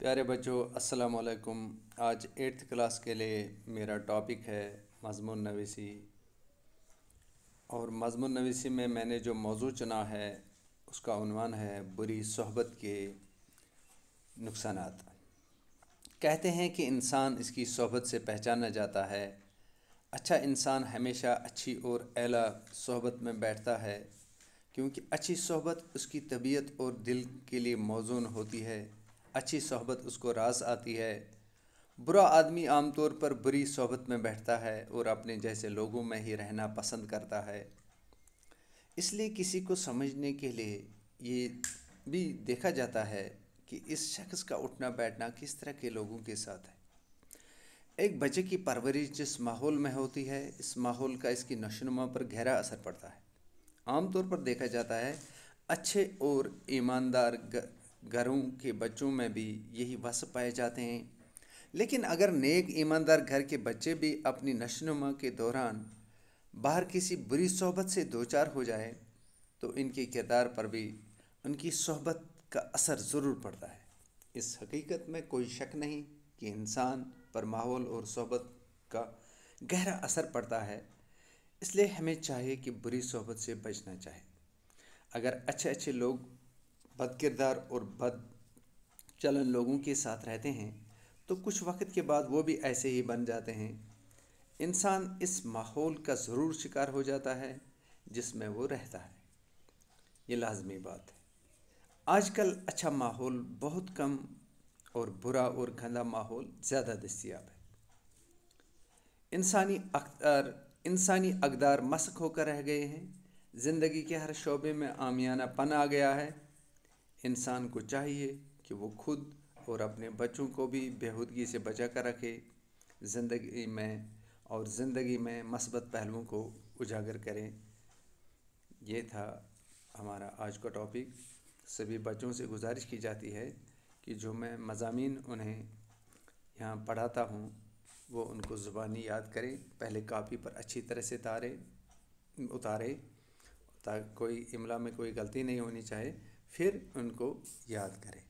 प्यारे बच्चों, अस्सलाम वालेकुम। आज 8th क्लास के लिए मेरा टॉपिक है मज़मून नवीसी। और मज़मून नवीसी में मैंने जो मौजू चुना है उसका उन्वान है बुरी सोहबत के नुकसानात। कहते हैं कि इंसान इसकी सोहबत से पहचाना जाता है। अच्छा इंसान हमेशा अच्छी और एला सोहबत में बैठता है, क्योंकि अच्छी सोहबत उसकी तबीयत और दिल के लिए मौजून होती है। अच्छी सोहबत उसको रास आती है। बुरा आदमी आमतौर पर बुरी सोहबत में बैठता है और अपने जैसे लोगों में ही रहना पसंद करता है। इसलिए किसी को समझने के लिए ये भी देखा जाता है कि इस शख्स का उठना बैठना किस तरह के लोगों के साथ है। एक बच्चे की परवरिश जिस माहौल में होती है, इस माहौल का इसकी नशोनुमा पर गहरा असर पड़ता है। आमतौर पर देखा जाता है अच्छे और ईमानदार घरों के बच्चों में भी यही वصف पाए जाते हैं। लेकिन अगर नेक ईमानदार घर के बच्चे भी अपनी नशोनुमा के दौरान बाहर किसी बुरी सोहबत से दो चार हो जाए तो इनके किरदार पर भी उनकी सोहबत का असर ज़रूर पड़ता है। इस हकीकत में कोई शक नहीं कि इंसान पर माहौल और सोहबत का गहरा असर पड़ता है। इसलिए हमें चाहिए कि बुरी सोहबत से बचना चाहिए। अगर अच्छे लोग बद किरदार और बद चलन लोगों के साथ रहते हैं तो कुछ वक्त के बाद वो भी ऐसे ही बन जाते हैं। इंसान इस माहौल का ज़रूर शिकार हो जाता है जिसमें वो रहता है, ये लाजमी बात है। आजकल अच्छा माहौल बहुत कम और बुरा और गंदा माहौल ज़्यादा दस्तयाब है। इंसानी अक़दार मस्क होकर रह गए हैं। ज़िंदगी के हर शोबे में आमियानापन आ गया है। इंसान को चाहिए कि वो खुद और अपने बच्चों को भी बेहूदगी से बचा कर रखे ज़िंदगी में मस्बत पहलुओं को उजागर करें। ये था हमारा आज का टॉपिक। सभी बच्चों से गुजारिश की जाती है कि जो मैं मज़ामीन उन्हें यहाँ पढ़ाता हूँ वो उनको ज़ुबानी याद करें। पहले कापी पर अच्छी तरह से उतारे ताकि कोई इमला में कोई गलती नहीं होनी चाहिए, फिर उनको याद करें।